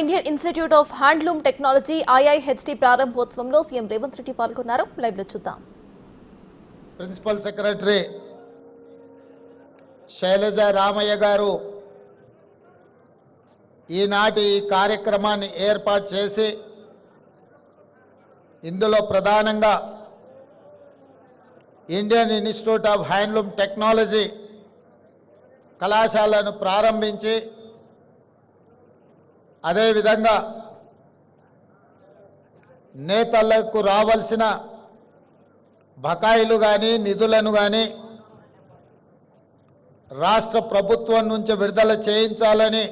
Indian Institute of Handloom Technology IIHT ప్రారంభోత్సవంలో CM Revanth Reddy పాల్గొన్నారు. Live లో చూద్దాం. ప్రిన్సిపల్ సెక్రటరీ శైలజ రామయ్య గారు ఈనాటి ఈ కార్యక్రమాన్ని ఏర్పాటు చేసి ఇందులో ప్రధానంగా Indian Institute of Handloom technology కళాశాలను ప్రారంభించి అదేవిధంగా నేతలకు రావాల్సిన బకాయిలు కానీ నిధులను కానీ రాష్ట్ర ప్రభుత్వం నుంచి విడుదల చేయించాలని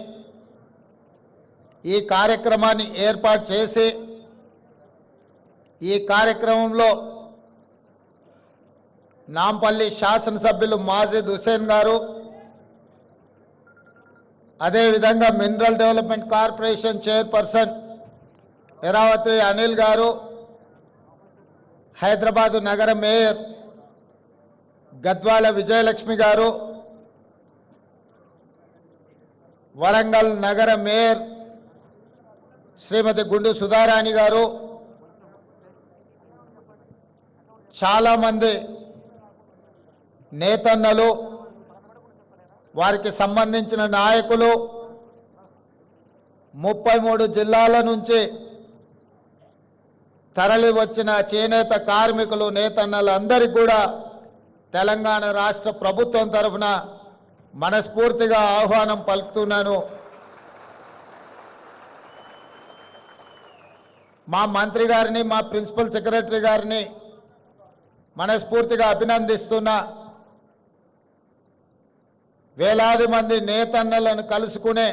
ఈ కార్యక్రమాన్ని ఏర్పాటు చేసి ఈ కార్యక్రమంలో నాంపల్లి శాసనసభ్యులు మాజిద్ హుసేన్ గారు, అదేవిధంగా mineral development corporation chairperson Eravathi Anil గారు, హైదరాబాదు నగర మేయర్ గద్వాల విజయలక్ష్మి గారు, వరంగల్ నగర మేయర్ శ్రీమతి గుండు సుధారాణి గారు, చాలామంది నేతన్నలు, వారికి సంబంధించిన నాయకులు, 33 జిల్లాల నుంచి తరలి వచ్చిన చేనేత కార్మికులు, నేతన్నలందరికీ కూడా తెలంగాణ రాష్ట్ర ప్రభుత్వం తరఫున మనస్ఫూర్తిగా ఆహ్వానం పలుకుతున్నాను. మా మంత్రి గారిని, మా ప్రిన్సిపల్ సెక్రటరీ గారిని మనస్ఫూర్తిగా అభినందిస్తున్నా. వేలాది మంది నేతన్నలను కలుసుకునే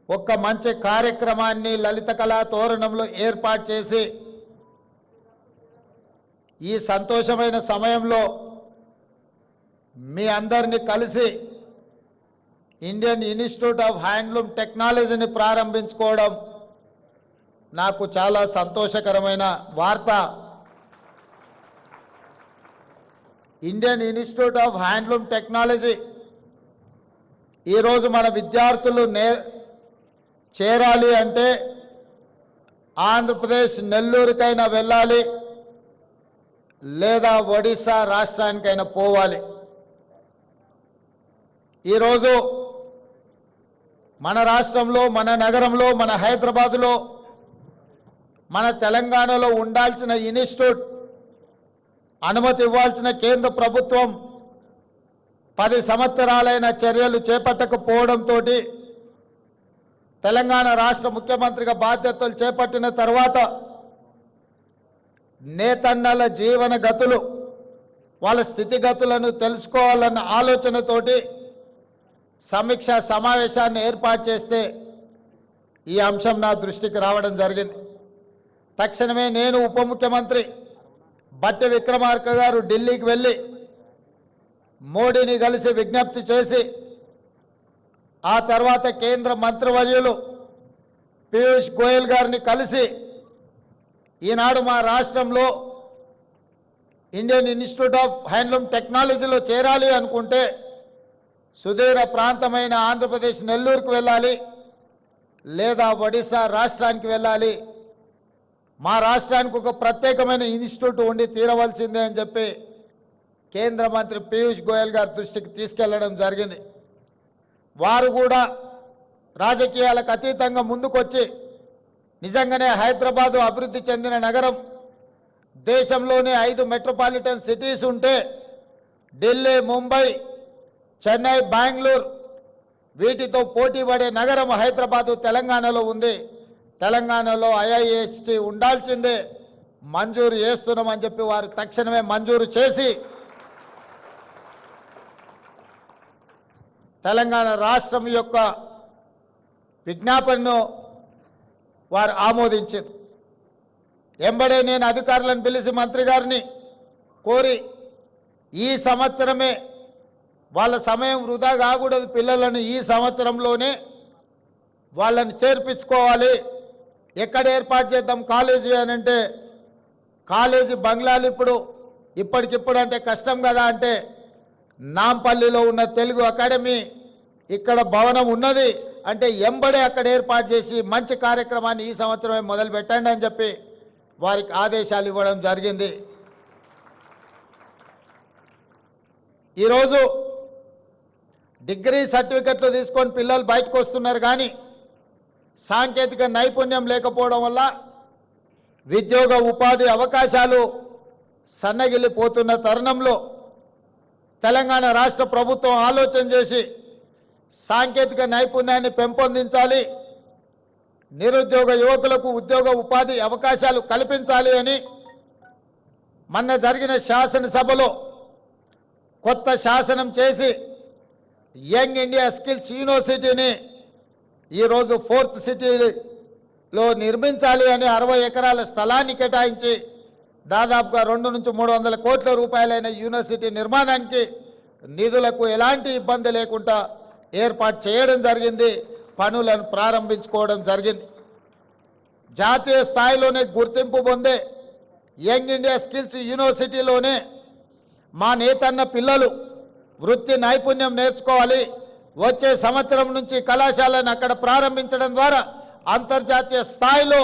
ఒక్క మంచి కార్యక్రమాన్ని లలిత కళా తోరణంలో ఏర్పాటు చేసి ఈ సంతోషమైన సమయంలో మీ అందరినీ కలిసి ఇండియన్ ఇన్స్టిట్యూట్ ఆఫ్ హ్యాండ్లూమ్ టెక్నాలజీని ప్రారంభించుకోవడం నాకు చాలా సంతోషకరమైన వార్త. Indian Institute of Handloom technology ఈరోజు మన విద్యార్థులు చేరాలి అంటే ఆంధ్రప్రదేశ్ నెల్లూరుకైనా వెళ్ళాలి, లేదా ఒడిశా రాష్ట్రానికైనా పోవాలి. ఈరోజు మన రాష్ట్రంలో, మన నగరంలో, మన హైదరాబాదులో, మన తెలంగాణలో ఉండాల్సిన ఇన్స్టిట్యూట్ అనుమతి ఇవ్వాల్సిన కేంద్ర ప్రభుత్వం 10 సంవత్సరాలైన చర్యలు చేపట్టకపోవడంతో తెలంగాణ రాష్ట్ర ముఖ్యమంత్రిగా బాధ్యతలు చేపట్టిన తర్వాత నేతన్నల జీవన గతులు, వాళ్ళ స్థితిగతులను తెలుసుకోవాలన్న ఆలోచనతోటి సమీక్షా సమావేశాన్ని ఏర్పాటు చేస్తే ఈ అంశం నా దృష్టికి రావడం జరిగింది. తక్షణమే నేను ఉప ముఖ్యమంత్రి బట్టి విక్రమార్క గారు ఢిల్లీకి వెళ్ళి మోడీని కలిసి విజ్ఞప్తి చేసి, ఆ తర్వాత కేంద్ర మంత్రివర్యులు పీయూష్ గోయల్ గారిని కలిసి ఈనాడు మా రాష్ట్రంలో ఇండియన్ ఇన్స్టిట్యూట్ ఆఫ్ హ్యాండ్లూమ్ టెక్నాలజీలో చేరాలి అనుకుంటే సుదూర ప్రాంతమైన ఆంధ్రప్రదేశ్ నెల్లూరుకు వెళ్ళాలి, లేదా ఒడిశా రాష్ట్రానికి వెళ్ళాలి. మా రాష్ట్రానికి ఒక ప్రత్యేకమైన ఇన్స్టిట్యూట్ ఉండి తీరవలసిందే అని చెప్పి కేంద్ర మంత్రి పీయూష్ గోయల్ గారి దృష్టికి తీసుకెళ్లడం జరిగింది. వారు కూడా రాజకీయాలకు అతీతంగా ముందుకొచ్చి నిజంగానే హైదరాబాదు అభివృద్ధి చెందిన నగరం, దేశంలోనే 5 మెట్రోపాలిటన్ సిటీస్ ఉంటే ఢిల్లీ, ముంబై, చెన్నై, బెంగళూరు వీటితో పోటీ పడే నగరం హైదరాబాదు తెలంగాణలో ఉంది. తెలంగాణలో IIHT ఉండాల్సిందే, మంజూరు చేస్తున్నామని చెప్పి వారు తక్షణమే మంజూరు చేసి తెలంగాణ రాష్ట్రం యొక్క విజ్ఞాపనను వారు ఆమోదించారు. ఎంబడే నేను అధికారులను పిలిచి మంత్రి గారిని కోరి ఈ సంవత్సరమే, వాళ్ళ సమయం వృధా కాకూడదు, పిల్లలను ఈ సంవత్సరంలోనే వాళ్ళని చేర్పించుకోవాలి. ఎక్కడ ఏర్పాటు చేద్దాం కాలేజీ అని అంటే, కాలేజీ బంగ్లాలు ఇప్పటికిప్పుడు అంటే కష్టం కదా అంటే, నాంపల్లిలో ఉన్న తెలుగు అకాడమీ ఇక్కడ భవనం ఉన్నది, అంటే ఎంబడే అక్కడ ఏర్పాటు చేసి మంచి కార్యక్రమాన్ని ఈ సంవత్సరమే మొదలు పెట్టండి అని చెప్పి వారికి ఆదేశాలు ఇవ్వడం జరిగింది. ఈరోజు డిగ్రీ సర్టిఫికెట్లు తీసుకొని పిల్లలు బయటకు వస్తున్నారు, కానీ సాంకేతిక నైపుణ్యం లేకపోవడం వల్ల ఉద్యోగ ఉపాధి అవకాశాలు సన్నగిల్లిపోతున్న తరుణంలో తెలంగాణ రాష్ట్ర ప్రభుత్వం ఆలోచన చేసి సాంకేతిక నైపుణ్యాన్ని పెంపొందించాలి, నిరుద్యోగ యువకులకు ఉద్యోగ ఉపాధి అవకాశాలు కల్పించాలి అని మొన్న జరిగిన శాసనసభలో కొత్త శాసనం చేసి యంగ్ ఇండియా స్కిల్స్ యూనివర్సిటీని ఈరోజు 4th సిటీలో నిర్మించాలి అని 60 ఎకరాల స్థలాన్ని కేటాయించి దాదాపుగా 200 నుంచి 300 కోట్ల రూపాయలైన యూనివర్సిటీ నిర్మాణానికి నిధులకు ఎలాంటి ఇబ్బంది లేకుండా ఏర్పాటు చేయడం జరిగింది, పనులను ప్రారంభించుకోవడం జరిగింది. జాతీయ స్థాయిలోనే గుర్తింపు పొందే యంగ్ ఇండియా స్కిల్స్ యూనివర్సిటీలోనే మా నేతన్న పిల్లలు వృత్తి నైపుణ్యం నేర్చుకోవాలి, వచ్చే సంవత్సరం నుంచి కళాశాలను అక్కడ ప్రారంభించడం ద్వారా అంతర్జాతీయ స్థాయిలో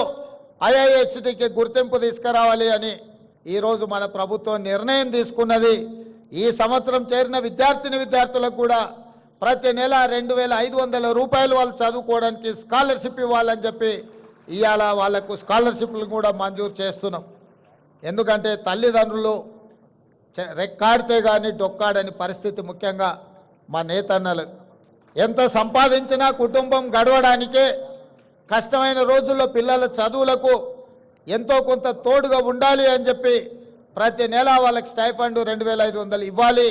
ఐఐహెచ్టికి గుర్తింపు తీసుకురావాలి అని ఈరోజు మన ప్రభుత్వం నిర్ణయం తీసుకున్నది. ఈ సంవత్సరం చేరిన విద్యార్థులకు కూడా ప్రతి నెల 2500 రూపాయలు వాళ్ళు చదువుకోవడానికి స్కాలర్షిప్ ఇవ్వాలని చెప్పి ఇవాళ వాళ్లకు స్కాలర్షిప్లు కూడా మంజూరు చేస్తున్నాం. ఎందుకంటే తల్లిదండ్రులు రెక్కాడితే కానీ డొక్కాడని పరిస్థితి, ముఖ్యంగా మా నేతన్నలు ఎంత సంపాదించినా కుటుంబం గడవడానికే కష్టమైన రోజుల్లో పిల్లల చదువులకు ఎంతో కొంత తోడుగా ఉండాలి అని చెప్పి ప్రతి నెల వాళ్ళకి స్టైఫండ్ 2500 ఇవ్వాలి,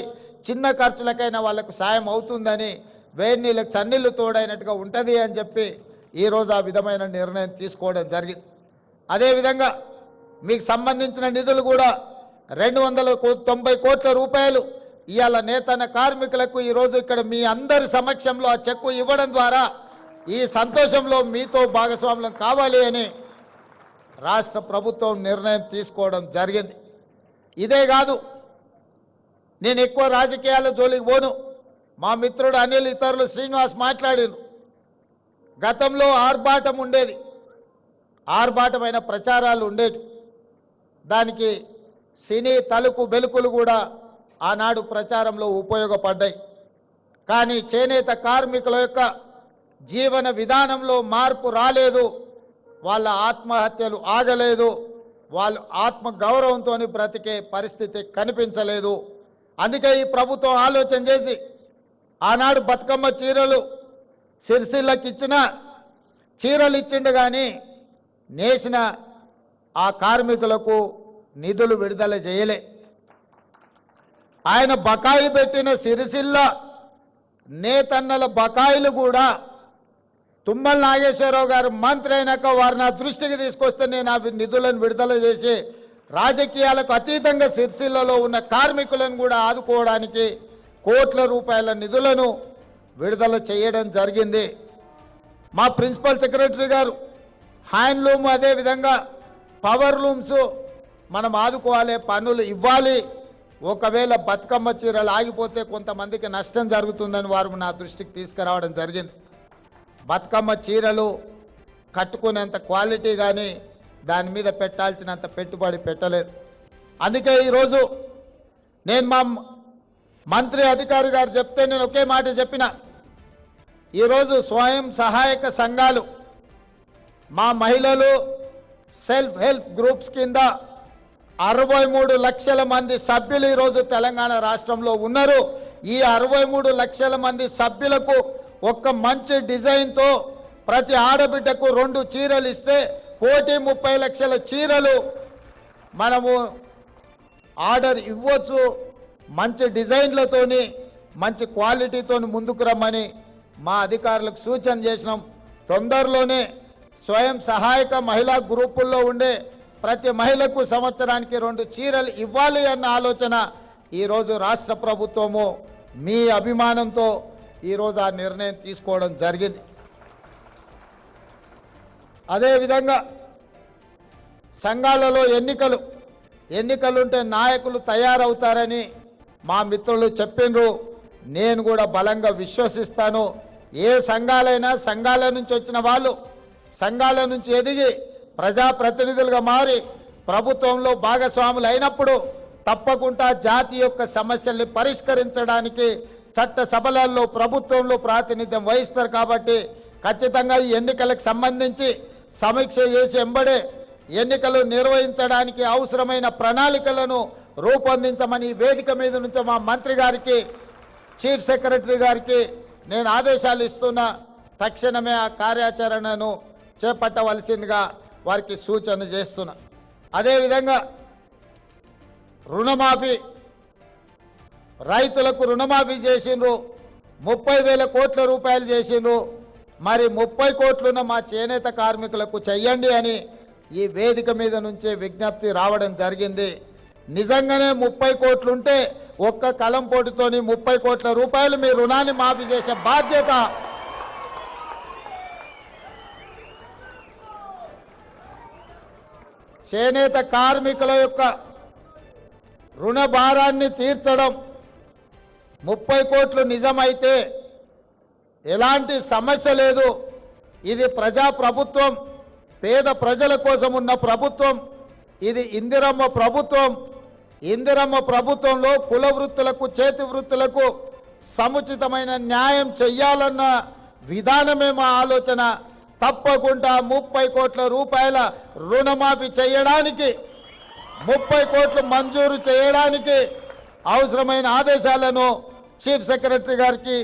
చిన్న ఖర్చులకైనా వాళ్ళకు సాయం అవుతుందని, వేడి నీళ్ళకి చన్నీళ్ళు తోడైనట్టుగా ఉంటుంది అని చెప్పి ఈరోజు ఆ విధమైన నిర్ణయం తీసుకోవడం జరిగింది. అదేవిధంగా మీకు సంబంధించిన నిధులు కూడా 290 కోట్ల రూపాయలు ఇవాళ నేతన్న కార్మికులకు ఈరోజు ఇక్కడ మీ అందరి సమక్షంలో ఆ చెక్కు ఇవ్వడం ద్వారా ఈ సంతోషంలో మీతో భాగస్వామ్యం కావాలి అని రాష్ట్ర ప్రభుత్వం నిర్ణయం తీసుకోవడం జరిగింది. ఇదే కాదు, నేను ఎక్కువ రాజకీయాల జోలికి పోను. మా మిత్రుడు అనిల్, ఇతరులు, శ్రీనివాస్ మాట్లాడారు. గతంలో ఆర్భాటం ఉండేది, ఆర్భాటమైన ప్రచారాలు ఉండేవి. దానికి సినీ తలుపు బెలుకులు కూడా ఆనాడు ప్రచారంలో ఉపయోగపడ్డాయి. కానీ చేనేత కార్మికుల యొక్క జీవన విధానంలో మార్పు రాలేదు, వాళ్ళ ఆత్మహత్యలు ఆగలేదు, వాళ్ళు ఆత్మ గౌరవంతో బ్రతికే పరిస్థితి కనిపించలేదు. అందుకే ఈ ప్రభుత్వం ఆలోచన చేసి ఆనాడు బతుకమ్మ చీరలు సిరిసిల్లకి ఇచ్చిన చీరలు ఇచ్చిండు, కానీ నేసిన ఆ కార్మికులకు నిధులు విడుదల చేయలే. ఆయన బకాయి పెట్టిన సిరిసిల్ల నేతన్నల బకాయిలు కూడా తుమ్మల నాగేశ్వరరావు గారు మంత్రి అయినాక వారు నా దృష్టికి తీసుకొస్తే నేను ఆ నిధులను విడుదల చేసి రాజకీయాలకు అతీతంగా సిరిసిల్లలో ఉన్న కార్మికులను కూడా ఆదుకోవడానికి కోట్ల రూపాయల నిధులను విడుదల చేయడం జరిగింది. మా ప్రిన్సిపల్ సెక్రటరీ గారు హ్యాండ్లూమ్, అదేవిధంగా పవర్ లూమ్స్ మనం ఆదుకోవాలి, పనులు ఇవ్వాలి. ఒకవేళ బతుకమ్మ చీరలు ఆగిపోతే కొంతమందికి నష్టం జరుగుతుందని వారు నా దృష్టికి తీసుకురావడం జరిగింది. బతుకమ్మ చీరలు కట్టుకునేంత క్వాలిటీ కానీ దాని మీద పెట్టాల్సినంత పెట్టుబడి పెట్టలేదు. అందుకే ఈరోజు నేను మా మంత్రి అధికారి గారు చెప్తే నేను ఒకే మాట చెప్పిన, ఈరోజు స్వయం సహాయక సంఘాలు, మా మహిళలు సెల్ఫ్ హెల్ప్ గ్రూప్స్ కింద 63 లక్షల మంది సభ్యులు ఈరోజు తెలంగాణ రాష్ట్రంలో ఉన్నారు. ఈ 63 లక్షల మంది సభ్యులకు ఒక్క మంచి డిజైన్తో ప్రతి ఆడబిడ్డకు 2 చీరలు ఇస్తే 1,30,00,000 చీరలు మనము ఆర్డర్ ఇవ్వచ్చు. మంచి డిజైన్లతోని మంచి క్వాలిటీతోని ముందుకు రమ్మని మా అధికారులకు సూచన చేసినాం. తొందరలోనే స్వయం సహాయక మహిళా గ్రూపుల్లో ఉండే ప్రతి మహిళకు సంవత్సరానికి 2 చీరలు ఇవ్వాలి అన్న ఆలోచన ఈరోజు రాష్ట్ర ప్రభుత్వము మీ అభిమానంతో ఈరోజు ఆ నిర్ణయం తీసుకోవడం జరిగింది. అదేవిధంగా సంఘాలలో ఎన్నికలుంటే నాయకులు తయారవుతారని మా మిత్రులు చెప్పిండ్రు. నేను కూడా బలంగా విశ్వసిస్తాను. ఏ సంఘాలైనా సంఘాల నుంచి వచ్చిన వాళ్ళు సంఘాల నుంచి ఎదిగి ప్రజాప్రతినిధులుగా మారి ప్రభుత్వంలో భాగస్వాములు అయినప్పుడు తప్పకుండా జాతి యొక్క సమస్యల్ని పరిష్కరించడానికి చట్ట సభలలో ప్రభుత్వంలో ప్రాతినిధ్యం వహిస్తారు. కాబట్టి ఖచ్చితంగా ఈ ఎన్నికలకు సంబంధించి సమీక్ష చేసి ఎంబడే ఎన్నికలు నిర్వహించడానికి అవసరమైన ప్రణాళికలను రూపొందించమని వేదిక మీద నుంచి మా మంత్రి గారికి చీఫ్ సెక్రటరీ గారికి నేను ఆదేశాలు ఇస్తున్నా. తక్షణమే ఆ కార్యాచరణను చేపట్టవలసిందిగా వారికి సూచన చేస్తున్నా. అదేవిధంగా రుణమాఫీ, రైతులకు రుణమాఫీ చేసిండ్రు, 30,000 కోట్ల రూపాయలు చేసిండ్రు. మరి 30 కోట్లున్న మా చేనేత కార్మికులకు చెయ్యండి అని ఈ వేదిక మీద నుంచే విజ్ఞప్తి రావడం జరిగింది. నిజంగానే 30 కోట్లుంటే ఒక్క కలంపోటుతోని 30 కోట్ల రూపాయలు మీ రుణాన్ని మాఫీ చేసే బాధ్యత చేనేత కార్మికుల యొక్క రుణ భారాన్ని తీర్చడం. 30 కోట్లు నిజమైతే ఎలాంటి సమస్య లేదు. ఇది ప్రజా ప్రభుత్వం, పేద ప్రజల కోసం ఉన్న ప్రభుత్వం. ఇది ఇందిరమ్మ ప్రభుత్వం. ఇందిరమ్మ ప్రభుత్వంలో కుల వృత్తులకు చేతి వృత్తులకు సముచితమైన న్యాయం చెయ్యాలన్న విధానమే మా ఆలోచన. తప్పకుండా 30 కోట్ల రూపాయల రుణమాఫీ చేయడానికి, 30 కోట్లు మంజూరు చేయడానికి అవసరమైన ఆదేశాలను చీఫ్ సెక్రటరీ గారికి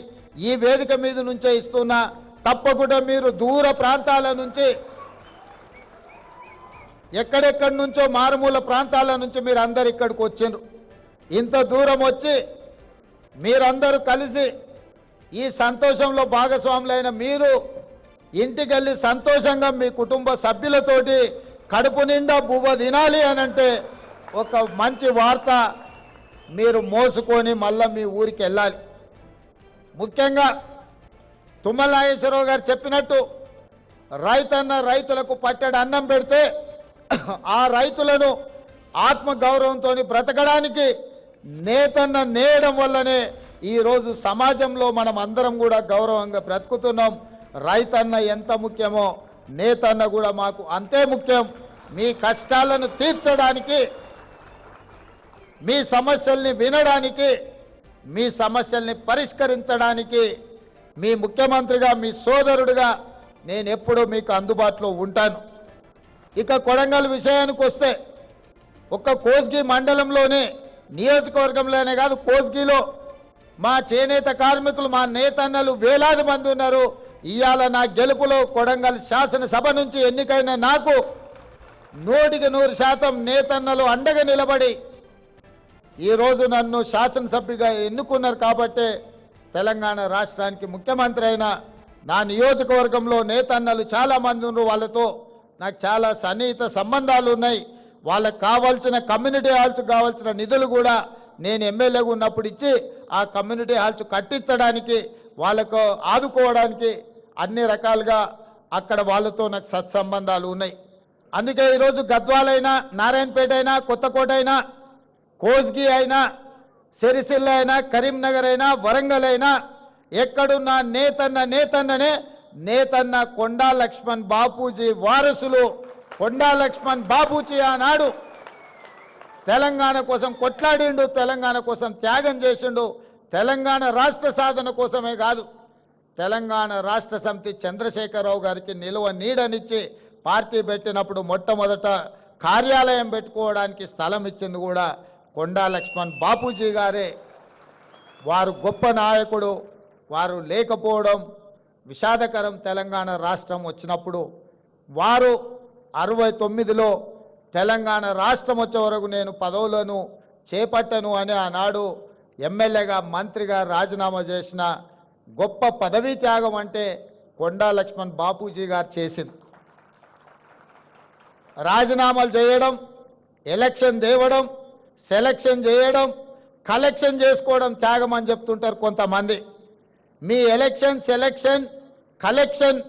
ఈ వేదిక మీద నుంచే ఇస్తున్నా. తప్పకుండా మీరు దూర ప్రాంతాల నుంచి, ఎక్కడెక్కడి నుంచో మారుమూల ప్రాంతాల నుంచి మీరు అందరు ఇక్కడికి వచ్చిండ్రు. ఇంత దూరం వచ్చి మీరందరూ కలిసి ఈ సంతోషంలో భాగస్వాములైన మీరు ఇంటికి వెళ్ళి సంతోషంగా మీ కుటుంబ సభ్యులతోటి కడుపు నిండా బువ్వ తినాలి అని అంటే ఒక మంచి వార్త మీరు మోసుకొని మళ్ళీ మీ ఊరికి వెళ్ళాలి. ముఖ్యంగా తుమ్మల నాగేశ్వరరావు గారు చెప్పినట్టు రైతులకు పట్టెడు అన్నం పెడితే ఆ రైతులను ఆత్మగౌరవంతో బ్రతకడానికి నేతన్న నేయడం వల్లనే ఈరోజు సమాజంలో మనం అందరం కూడా గౌరవంగా బ్రతుకుతున్నాం. రైతన్న ఎంత ముఖ్యమో నేతన్న కూడా మాకు అంతే ముఖ్యం. మీ కష్టాలను తీర్చడానికి, మీ సమస్యల్ని వినడానికి, మీ సమస్యల్ని పరిష్కరించడానికి మీ ముఖ్యమంత్రిగా, మీ సోదరుడిగా నేను ఎప్పుడూ మీకు అందుబాటులో ఉంటాను. ఇక కొడంగల్ విషయానికి వస్తే ఒక్క కోస్గి మండలంలోనే, నియోజకవర్గంలోనే కాదు, కోస్గిలో మా చేనేత కార్మికులు, మా నేతన్నలు వేలాది మంది ఉన్నారు. ఇవాళ నా గెలుపులో కొడంగల్ శాసనసభ నుంచి ఎన్నికైన నాకు 100% నేతన్నలు అండగా నిలబడి ఈరోజు నన్ను శాసనసభ్యుగా ఎన్నుకున్నారు. కాబట్టే తెలంగాణ రాష్ట్రానికి ముఖ్యమంత్రి అయిన నా నియోజకవర్గంలో నేతన్నలు చాలామంది ఉన్నారు. వాళ్ళతో నాకు చాలా సన్నిహిత సంబంధాలు ఉన్నాయి. వాళ్ళకు కావాల్సిన కమ్యూనిటీ హాల్స్ కావాల్సిన నిధులు కూడా నేను ఎమ్మెల్యేగా ఉన్నప్పుడు ఇచ్చి ఆ కమ్యూనిటీ హాల్స్ కట్టించడానికి, వాళ్ళకు ఆదుకోవడానికి అన్ని రకాలుగా అక్కడ వాళ్ళతో నాకు సత్సంబంధాలు ఉన్నాయి. అందుకే ఈరోజు గద్వాలైనా, నారాయణపేట అయినా, కొత్తకోట అయినా, కోస్గి అయినా, సిరిసిల్ల అయినా, కరీంనగర్ అయినా, వరంగల్ అయినా ఎక్కడున్నా నేతన్ననే నేతన్న కొండా లక్ష్మణ్ బాపూజీ వారసులు. కొండా లక్ష్మణ్ బాపూజీ ఆనాడు తెలంగాణ కోసం కొట్లాడిండు, తెలంగాణ కోసం త్యాగం చేసిండు. తెలంగాణ రాష్ట్ర సాధన కోసమే కాదు, తెలంగాణ రాష్ట్ర సమితి చంద్రశేఖరరావు గారికి నిలువ నీడనిచ్చి పార్టీ పెట్టినప్పుడు మొట్టమొదట కార్యాలయం పెట్టుకోవడానికి స్థలం ఇచ్చింది కూడా కొండా లక్ష్మణ్ బాపూజీ గారే. వారు గొప్ప నాయకుడు. వారు లేకపోవడం విషాదకరం. తెలంగాణ రాష్ట్రం వచ్చినప్పుడు వారు 69లో తెలంగాణ రాష్ట్రం వచ్చే వరకు నేను పదవులను చేపట్టను అని ఆనాడు ఎమ్మెల్యేగా, మంత్రిగా రాజీనామా చేసిన గొప్ప పదవీ త్యాగం అంటే కొండా లక్ష్మణ్ బాపూజీ గారు చేసింది. రాజీనామాలు చేయడం, ఎలక్షన్ తేవడం, సెలక్షన్ చేయడం, కలెక్షన్ చేసుకోవడం త్యాగం అని చెప్తుంటారు కొంతమంది. మీ ఎలక్షన్, సెలక్షన్, కలెక్షన్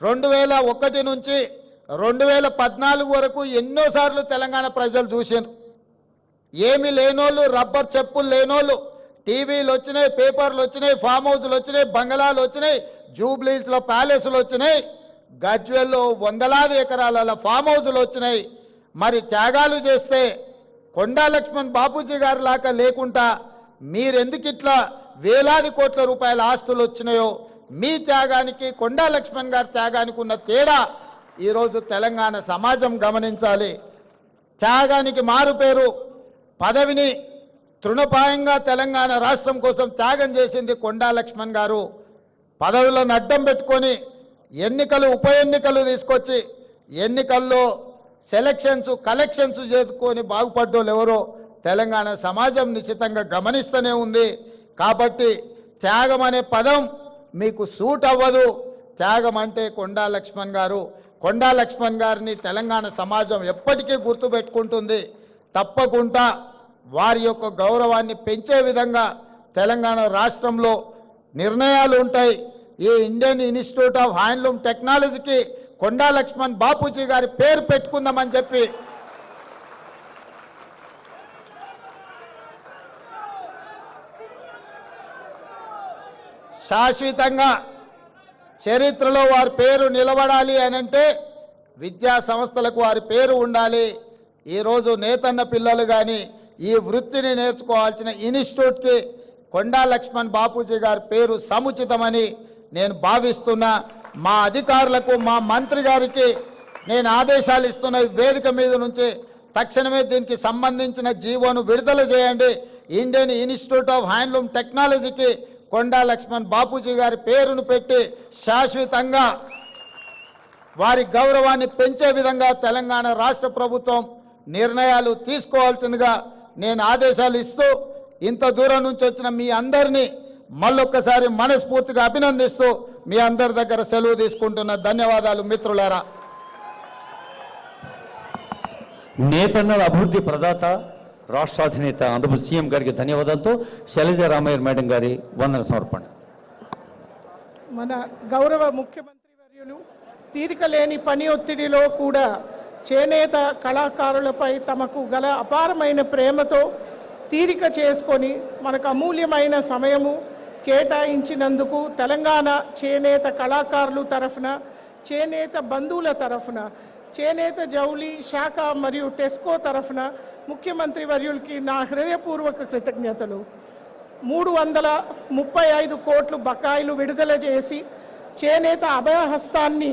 2001 నుంచి 2014 వరకు ఎన్నోసార్లు తెలంగాణ ప్రజలు చూశారు. ఏమి లేనోళ్ళు, రబ్బర్ చెప్పులు లేనోళ్ళు, టీవీలు వచ్చినాయి, పేపర్లు వచ్చినాయి, ఫామ్ హౌస్లు వచ్చినాయి, బంగళాలు వచ్చినాయి, జూబ్లీస్లో ప్యాలెస్లు వచ్చినాయి, గజ్వేల్లో వందలాది ఎకరాల ఫామ్ హౌస్లు వచ్చినాయి. మరి త్యాగాలు చేస్తే కొండా లక్ష్మణ్ బాపూజీ గారి లాగా లేకుండా మీరెందుకు ఇట్లా వేలాది కోట్ల రూపాయల ఆస్తులు వచ్చినాయో, మీ త్యాగానికి కొండా లక్ష్మణ్ గారి త్యాగానికి ఉన్న తేడా ఈరోజు తెలంగాణ సమాజం గమనించాలి. త్యాగానికి మారుపేరు పదవిని తృణపాయంగా తెలంగాణ రాష్ట్రం కోసం త్యాగం చేసింది కొండా లక్ష్మణ్ గారు. పదవులను అడ్డం పెట్టుకొని ఎన్నికలు, ఉప ఎన్నికలు తీసుకొచ్చి ఎన్నికల్లో సెలక్షన్స్, కలెక్షన్స్ చేసుకొని బాగుపడ్డోళ్ళు ఎవరో తెలంగాణ సమాజం నిశ్చితంగా గమనిస్తూనే ఉంది. కాబట్టి త్యాగం అనే పదం మీకు సూట్ అవ్వదు. త్యాగం అంటే కొండా లక్ష్మణ్ గారు. కొండా లక్ష్మణ్ గారిని తెలంగాణ సమాజం ఎప్పటికీ గుర్తుపెట్టుకుంటుంది. తప్పకుండా వారి యొక్క గౌరవాన్ని పెంచే విధంగా తెలంగాణ రాష్ట్రంలో నిర్ణయాలు ఉంటాయి. ఈ ఇండియన్ ఇన్స్టిట్యూట్ ఆఫ్ హ్యాండ్లూమ్ టెక్నాలజీకి కొండా లక్ష్మణ్ బాపూజీ గారి పేరు పెట్టుకుందామని చెప్పి శాశ్వతంగా చరిత్రలో వారి పేరు నిలబడాలి అని అంటే విద్యా సంస్థలకు వారి పేరు ఉండాలి. ఈరోజు నేతన్న పిల్లలు కానీ ఈ వృత్తిని నేర్చుకోవాల్సిన ఇన్స్టిట్యూట్కి కొండా లక్ష్మణ్ బాపూజీ గారి పేరు సముచితమని నేను భావిస్తున్నా. మా అధికారులకు, మా మంత్రి గారికి నేను ఆదేశాలు ఇస్తున్న వేదిక మీద నుంచి తక్షణమే దీనికి సంబంధించిన జీవోను విడుదల చేయండి. ఇండియన్ ఇన్స్టిట్యూట్ ఆఫ్ హ్యాండ్లూమ్ టెక్నాలజీకి కొండా లక్ష్మణ్ బాపూజీ గారి పేరును పెట్టి శాశ్వతంగా వారి గౌరవాన్ని పెంచే విధంగా తెలంగాణ రాష్ట్ర ప్రభుత్వం నిర్ణయాలు తీసుకోవాల్సిందిగా నేను ఆదేశాలు ఇస్తూ, ఇంత దూరం నుంచి వచ్చిన మీ అందరినీ మళ్ళొక్కసారి మనస్ఫూర్తిగా అభినందిస్తూ మీ అందరి దగ్గర సెలవు తీసుకుంటున్న. ధన్యవాదాలు మిత్రులారా. నేతన్నల అభివృద్ధి ప్రదాత రాష్ట్ర అధినేత ఆనరబుల్ సీఎం గారికి ధన్యవాదాలతో శైలజ రామయ్య మేడం గారి వందన సమర్పణ. మన గౌరవ ముఖ్యమంత్రి వర్యులు తీరిక లేని పని ఒత్తిడిలో కూడా చేనేత కళాకారులపై తమకు గల అపారమైన ప్రేమతో తీరిక చేసుకొని మనకు అమూల్యమైన సమయము కేటాయించినందుకు తెలంగాణ చేనేత కళాకారులు తరఫున, చేనేత బంధువుల తరఫున, చేనేత జౌలి శాఖ మరియు టెస్కో తరఫున ముఖ్యమంత్రి వర్యులకి నా హృదయపూర్వక కృతజ్ఞతలు. 335 కోట్లు బకాయిలు విడుదల చేసి చేనేత అభయహస్తాన్ని